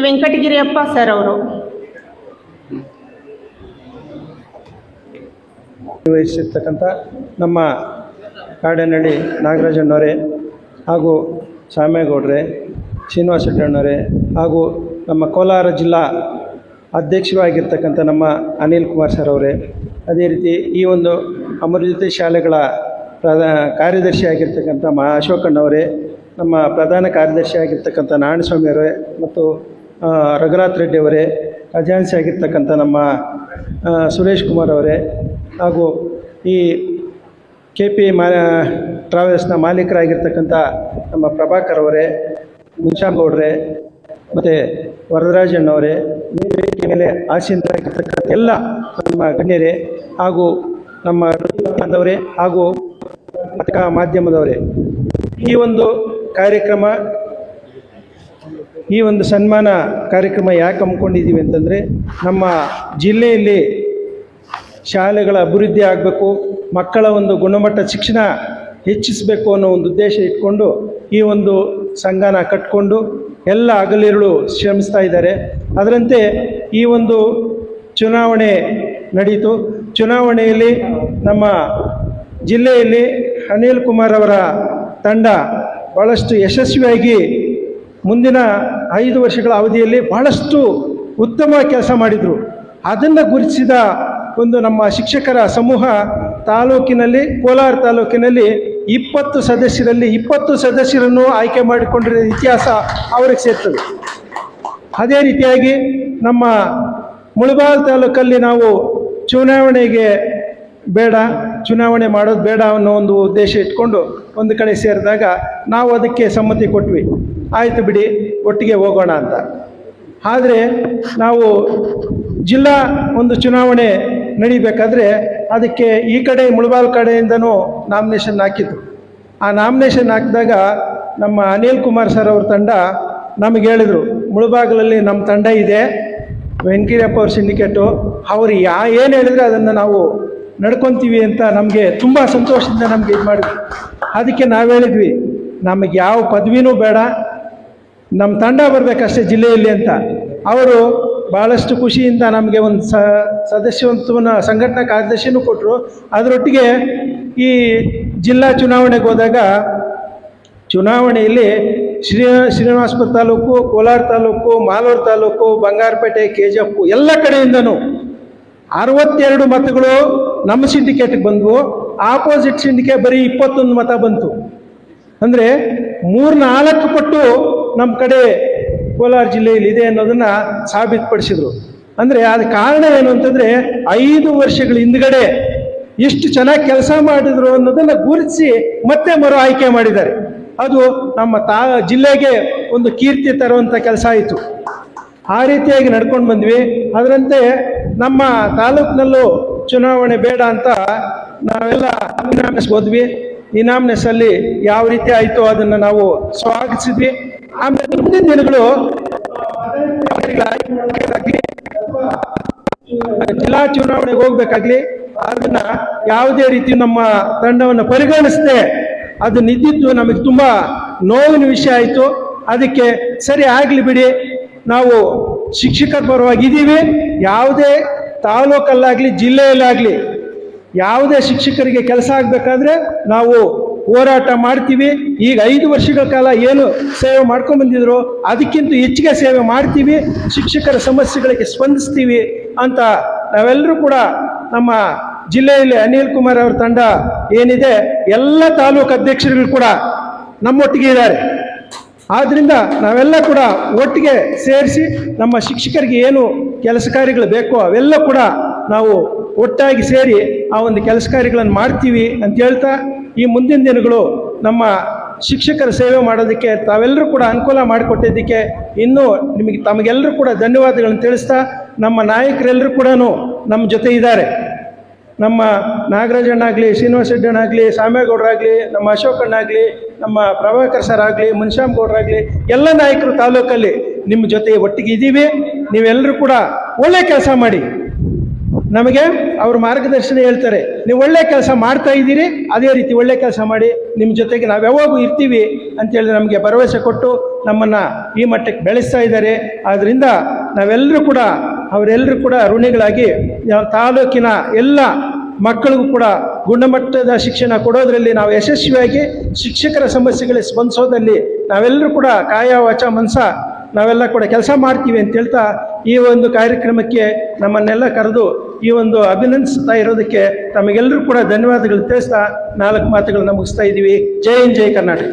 Venkatagiriyappa sir ಅವರು ನಿರ್ವಹಿಸಿರ್ತಕ್ಕಂಥ ನಮ್ಮ ಕಾಡೇನಹಳ್ಳಿ ನಾಗರಾಜಣ್ಣವರೇ ಹಾಗೂ ಸಾಮೇಗೌಡರೇ, ಶ್ರೀನಿವಾಸ ಶೆಟ್ಟಣ್ಣವರೇ ಹಾಗೂ ನಮ್ಮ ಕೋಲಾರ ಜಿಲ್ಲಾ ಅಧ್ಯಕ್ಷರಾಗಿರ್ತಕ್ಕಂಥ ನಮ್ಮ ಅನಿಲ್ ಕುಮಾರ್ ಸರ್ ಅವರೇ, ಅದೇ ರೀತಿ ಈ ಒಂದು ಅಮೃತಜ್ಯೋತಿ ಶಾಲೆಗಳ ಕಾರ್ಯದರ್ಶಿ ಆಗಿರ್ತಕ್ಕಂಥ ಅಶೋಕಣ್ಣವರೇ, ನಮ್ಮ ಪ್ರಧಾನ ಕಾರ್ಯದರ್ಶಿ ಆಗಿರ್ತಕ್ಕಂಥ ನಾರಾಯಣಸ್ವಾಮಿ ಅವರೇ ಮತ್ತು ರಘುನಾಥ್ ರೆಡ್ಡಿ ಅವರೇ, ಖಜಾನ್ಸಿ ಆಗಿರ್ತಕ್ಕಂಥ ನಮ್ಮ ಸುರೇಶ್ ಕುಮಾರ್ ಅವರೇ ಹಾಗೂ ಈ KP ಟ್ರಾವೆಲ್ಸ್ನ ಮಾಲೀಕರಾಗಿರ್ತಕ್ಕಂಥ ನಮ್ಮ ಪ್ರಭಾಕರ್ ಅವರೇ, ಮುನ್ಶಾಗೌಡ್ರೆ ಮತ್ತು ವರದರಾಜಣ್ಣವರೇ, ವೇದಿಕೆ ಮೇಲೆ ಆಸೀನರಾಗಿರ್ತಕ್ಕಂಥ ಎಲ್ಲ ನಮ್ಮ ಗಣ್ಯರೇ ಹಾಗೂ ನಮ್ಮ ಬಾಂಧವರೇ ಹಾಗೂ ಪತ್ರಿಕಾ ಮಾಧ್ಯಮದವರೇ, ಈ ಒಂದು ಕಾರ್ಯಕ್ರಮ, ಈ ಒಂದು ಸನ್ಮಾನ ಕಾರ್ಯಕ್ರಮ ಯಾಕೆ ಹಮ್ಮಿಕೊಂಡಿದ್ದೀವಿ ಅಂತಂದರೆ, ನಮ್ಮ ಜಿಲ್ಲೆಯಲ್ಲಿ ಶಾಲೆಗಳ ಅಭಿವೃದ್ಧಿ ಆಗಬೇಕು, ಮಕ್ಕಳ ಒಂದು ಗುಣಮಟ್ಟ ಶಿಕ್ಷಣ ಹೆಚ್ಚಿಸಬೇಕು ಅನ್ನೋ ಒಂದು ಉದ್ದೇಶ ಇಟ್ಕೊಂಡು ಈ ಒಂದು ಸಂಘನ ಕಟ್ಟಿಕೊಂಡು ಎಲ್ಲ ಹಗಲಿರುಳು ಶ್ರಮಿಸ್ತಾ ಇದ್ದಾರೆ. ಅದರಂತೆ ಈ ಒಂದು ಚುನಾವಣೆ ನಡೀತು. ಚುನಾವಣೆಯಲ್ಲಿ ನಮ್ಮ ಜಿಲ್ಲೆಯಲ್ಲಿ ಅನಿಲ್ ಕುಮಾರ್ ಅವರ ತಂಡ ಭಾಳಷ್ಟು ಯಶಸ್ವಿಯಾಗಿ ಮುಂದಿನ 5 ವರ್ಷಗಳ ಅವಧಿಯಲ್ಲಿ ಭಾಳಷ್ಟು ಉತ್ತಮ ಕೆಲಸ ಮಾಡಿದರು. ಅದನ್ನು ಗುರುತಿಸಿದ ಒಂದು ನಮ್ಮ ಶಿಕ್ಷಕರ ಸಮೂಹ ತಾಲೂಕಿನಲ್ಲಿ, ಕೋಲಾರ ತಾಲೂಕಿನಲ್ಲಿ 20 ಸದಸ್ಯರಲ್ಲಿ 20 ಸದಸ್ಯರನ್ನು ಆಯ್ಕೆ ಮಾಡಿಕೊಂಡಿರೋ ಇತಿಹಾಸ ಅವ್ರಿಗೆ ಸೇರ್ತದೆ. ಅದೇ ರೀತಿಯಾಗಿ ನಮ್ಮ ಮುಳಬಾಗಿಲು ತಾಲೂಕಲ್ಲಿ ನಾವು ಚುನಾವಣೆ ಮಾಡೋದು ಬೇಡ ಅನ್ನೋ ಒಂದು ಉದ್ದೇಶ ಇಟ್ಕೊಂಡು ಒಂದು ಕಡೆ ಸೇರಿದಾಗ ನಾವು ಅದಕ್ಕೆ ಸಮ್ಮತಿ ಕೊಟ್ವಿ. ಆಯಿತು ಬಿಡಿ, ಒಟ್ಟಿಗೆ ಹೋಗೋಣ ಅಂತ. ಆದರೆ ನಾವು ಜಿಲ್ಲಾ ಒಂದು ಚುನಾವಣೆ ನಡಿಬೇಕಾದ್ರೆ ಅದಕ್ಕೆ ಈ ಕಡೆ ಮುಳಬಾಗಿಲು ಕಡೆಯಿಂದನೂ ನಾಮಿನೇಷನ್ ಹಾಕಿದ್ರು. ಆ ನಾಮಿನೇಷನ್ ಹಾಕಿದಾಗ ನಮ್ಮ ಅನಿಲ್ ಕುಮಾರ್ ಸರ್ ಅವ್ರ ತಂಡ ನಮಗೆ ಹೇಳಿದರು, ಮುಳಬಾಗಿಲಲ್ಲಿ ನಮ್ಮ ತಂಡ ಇದೆ, ವೆಂಕಟಗಿರಿಯಪ್ಪ ಅವ್ರ ಸಿಂಡಿಕೇಟು, ಅವರು ಏನು ಹೇಳಿದ್ರೆ ಅದನ್ನು ನಾವು ನಡ್ಕೊತೀವಿ ಅಂತ ನಮಗೆ ತುಂಬ ಸಂತೋಷದಿಂದ ನಮಗೆ ಇದು ಮಾಡಿದ್ವಿ. ಅದಕ್ಕೆ ನಾವು ಹೇಳಿದ್ವಿ, ನಮಗೆ ಯಾವ ಪದವಿನೂ ಬೇಡ, ನಮ್ಮ ತಂಡ ಬರಬೇಕಷ್ಟೇ ಜಿಲ್ಲೆಯಲ್ಲಿ ಅಂತ. ಅವರು ಭಾಳಷ್ಟು ಖುಷಿಯಿಂದ ನಮಗೆ ಒಂದು ಸದಸ್ಯತ್ವನ ಸಂಘಟನಾ ಕಾರ್ಯದರ್ಶಿನೂ ಕೊಟ್ಟರು. ಅದರೊಟ್ಟಿಗೆ ಈ ಜಿಲ್ಲಾ ಚುನಾವಣೆಗೆ ಹೋದಾಗ ಚುನಾವಣೆಯಲ್ಲಿ ಶ್ರೀನಿವಾಸಪುರ ತಾಲೂಕು, ಕೋಲಾರ ತಾಲೂಕು, ಮಾಲೂರು ತಾಲೂಕು, ಬಂಗಾರಪೇಟೆ, KGF ಎಲ್ಲ ಕಡೆಯಿಂದನೂ 62 ಮತಗಳು ನಮ್ಮ ಸಿಂಡಿಕೇಟ್ಗೆ ಬಂದವು. ಆಪೋಸಿಟ್ ಸಿಂಡಿಕೇಟ್ ಬರೀ 21 ಮತ ಬಂತು. ಅಂದರೆ 3-4 ಪಟ್ಟು ನಮ್ಮ ಕಡೆ ಕೋಲಾರ ಜಿಲ್ಲೆಯಲ್ಲಿ ಇದೆ ಅನ್ನೋದನ್ನು ಸಾಬೀತುಪಡಿಸಿದರು. ಅಂದರೆ ಅದಕ್ಕೆ ಕಾರಣ ಏನು ಅಂತಂದರೆ, 5 ವರ್ಷಗಳ ಹಿಂದ್ಗಡೆ ಎಷ್ಟು ಚೆನ್ನಾಗಿ ಕೆಲಸ ಮಾಡಿದರು ಅನ್ನೋದನ್ನು ಗುರುತಿಸಿ ಮತ್ತೆ ಮರು ಆಯ್ಕೆ ಮಾಡಿದ್ದಾರೆ. ಅದು ನಮ್ಮ ಜಿಲ್ಲೆಗೆ ಒಂದು ಕೀರ್ತಿ ತರುವಂಥ ಕೆಲಸ ಆಯಿತು. ಆ ರೀತಿಯಾಗಿ ನಡ್ಕೊಂಡು ಬಂದ್ವಿ. ಅದರಂತೆ ನಮ್ಮ ತಾಲೂಕಿನಲ್ಲೂ ಚುನಾವಣೆ ಬೇಡ ಅಂತ ನಾವೆಲ್ಲ ಇನಾಮಿನೇಷನ್ಗೆ ಹೋದ್ವಿ. ಇನಾಮಿನೇಷನಲ್ಲಿ ಯಾವ ರೀತಿ ಆಯಿತು ಅದನ್ನು ನಾವು ಸ್ವಾಗತಿಸಿದ್ವಿ. ಆಮೇಲೆ ಮುಂದಿನ ದಿನಗಳು ಜಿಲ್ಲಾ ಚುನಾವಣೆಗೆ ಹೋಗ್ಬೇಕಾಗ್ಲಿ, ಅದನ್ನ ಯಾವುದೇ ರೀತಿ ನಮ್ಮ ತಂಡವನ್ನು ಪರಿಗಣಿಸದೆ ಅದು ನಿಂತಿದ್ದು ನಮಗೆ ತುಂಬ ನೋವಿನ ವಿಷಯ ಆಯಿತು. ಅದಕ್ಕೆ ಸರಿ ಆಗಲಿ ಬಿಡಿ, ನಾವು ಶಿಕ್ಷಕರ ಪರವಾಗಿದ್ದೀವಿ. ಯಾವುದೇ ತಾಲೂಕಲ್ಲಾಗಲಿ ಜಿಲ್ಲೆಯಲ್ಲಾಗಲಿ ಯಾವುದೇ ಶಿಕ್ಷಕರಿಗೆ ಕೆಲಸ ಆಗಬೇಕಾದ್ರೆ ನಾವು ಹೋರಾಟ ಮಾಡ್ತೀವಿ. ಈಗ 5 ವರ್ಷಗಳ ಕಾಲ ಏನು ಸೇವೆ ಮಾಡ್ಕೊಂಡು ಬಂದಿದ್ರು ಅದಕ್ಕಿಂತ ಹೆಚ್ಚಿಗೆ ಸೇವೆ ಮಾಡ್ತೀವಿ, ಶಿಕ್ಷಕರ ಸಮಸ್ಯೆಗಳಿಗೆ ಸ್ಪಂದಿಸ್ತೀವಿ ಅಂತ ನಾವೆಲ್ಲರೂ ಕೂಡ ನಮ್ಮ ಜಿಲ್ಲೆಯಲ್ಲಿ ಅನಿಲ್ ಕುಮಾರ್ ಅವರ ತಂಡ ಏನಿದೆ ಎಲ್ಲ ತಾಲೂಕು ಅಧ್ಯಕ್ಷರುಗಳು ಕೂಡ ನಮ್ಮೊಟ್ಟಿಗೆ ಇದ್ದಾರೆ. ಆದ್ದರಿಂದ ನಾವೆಲ್ಲ ಕೂಡ ಒಟ್ಟಿಗೆ ಸೇರಿಸಿ ನಮ್ಮ ಶಿಕ್ಷಕರಿಗೆ ಏನು ಕೆಲಸ ಕಾರ್ಯಗಳು ಬೇಕೋ ಅವೆಲ್ಲ ಕೂಡ ನಾವು ಒಟ್ಟಾಗಿ ಸೇರಿ ಆ ಒಂದು ಕೆಲಸ ಕಾರ್ಯಗಳನ್ನು ಮಾಡ್ತೀವಿ ಅಂತ ಹೇಳ್ತಾ, ಈ ಮುಂದಿನ ದಿನಗಳು ನಮ್ಮ ಶಿಕ್ಷಕರ ಸೇವೆ ಮಾಡೋದಕ್ಕೆ ತಾವೆಲ್ಲರೂ ಕೂಡ ಅನುಕೂಲ ಮಾಡಿಕೊಟ್ಟಿದ್ದಕ್ಕೆ ಇನ್ನೂ ತಮಗೆಲ್ಲರೂ ಕೂಡ ಧನ್ಯವಾದಗಳನ್ನು ತಿಳಿಸ್ತಾ, ನಮ್ಮ ನಾಯಕರೆಲ್ಲರೂ ಕೂಡ ನಮ್ಮ ಜೊತೆ ಇದ್ದಾರೆ. ನಮ್ಮ ನಾಗರಾಜಣ್ಣಾಗಲಿ, ಶ್ರೀನಿವಾಸ ಶೆಟ್ಟಣ್ಣಾಗಲಿ, ಸಾಮೇಗೌಡರಾಗಲಿ, ನಮ್ಮ ಅಶೋಕಣ್ಣಾಗಲಿ, ನಮ್ಮ ಪ್ರಭಾಕರ್ ಸರ್ ಆಗಲಿ, ಮುನ್ಶಾಮಗೌಡರಾಗಲಿ, ಎಲ್ಲ ನಾಯಕರು ತಾಲೂಕಲ್ಲಿ ನಿಮ್ಮ ಜೊತೆ ಒಟ್ಟಿಗೆ ಇದ್ದೀವಿ. ನೀವೆಲ್ಲರೂ ಕೂಡ ಒಳ್ಳೆ ಕೆಲಸ ಮಾಡಿ. ನಮಗೆ ಅವ್ರ ಮಾರ್ಗದರ್ಶನ ಹೇಳ್ತಾರೆ. ನೀವು ಒಳ್ಳೆ ಕೆಲಸ ಮಾಡ್ತಾ ಇದ್ದೀರಿ, ಅದೇ ರೀತಿ ಒಳ್ಳೆ ಕೆಲಸ ಮಾಡಿ, ನಿಮ್ಮ ಜೊತೆಗೆ ನಾವು ಯಾವಾಗೂ ಇರ್ತೀವಿ ಅಂತೇಳಿ ನಮಗೆ ಭರವಸೆ ಕೊಟ್ಟು ನಮ್ಮನ್ನು ಈ ಮಟ್ಟಕ್ಕೆ ಬೆಳೆಸ್ತಾ ಇದ್ದಾರೆ. ಆದ್ದರಿಂದ ನಾವೆಲ್ಲರೂ ಕೂಡ ಅವರೆಲ್ಲರೂ ಕೂಡ ಋಣಿಗಳಾಗಿ ತಾಲೂಕಿನ ಎಲ್ಲ ಮಕ್ಕಳಿಗೂ ಕೂಡ ಗುಣಮಟ್ಟದ ಶಿಕ್ಷಣ ಕೊಡೋದರಲ್ಲಿ ನಾವು ಯಶಸ್ವಿಯಾಗಿ ಶಿಕ್ಷಕರ ಸಮಸ್ಯೆಗಳಿಗೆ ಸ್ಪಂದಿಸೋದಲ್ಲಿ ನಾವೆಲ್ಲರೂ ಕೂಡ ಕಾಯ ವಾಚ ಮನಸ ನಾವೆಲ್ಲ ಕೂಡ ಕೆಲಸ ಮಾಡ್ತೀವಿ ಅಂತ ಹೇಳ್ತಾ ಈ ಒಂದು ಕಾರ್ಯಕ್ರಮಕ್ಕೆ ನಮ್ಮನ್ನೆಲ್ಲ ಕರೆದು ಈ ಒಂದು ಅಭಿನಂದಿಸ್ತಾ ಇರೋದಕ್ಕೆ ತಮಗೆಲ್ಲರೂ ಕೂಡ ಧನ್ಯವಾದಗಳು ತಿಳಿಸ್ತಾ 4 ಮಾತುಗಳನ್ನ ಮುಗಿಸ್ತಾ ಇದ್ದೀವಿ. ಜೈ ಹಿಂದ್, ಜೈ ಕರ್ನಾಟಕ.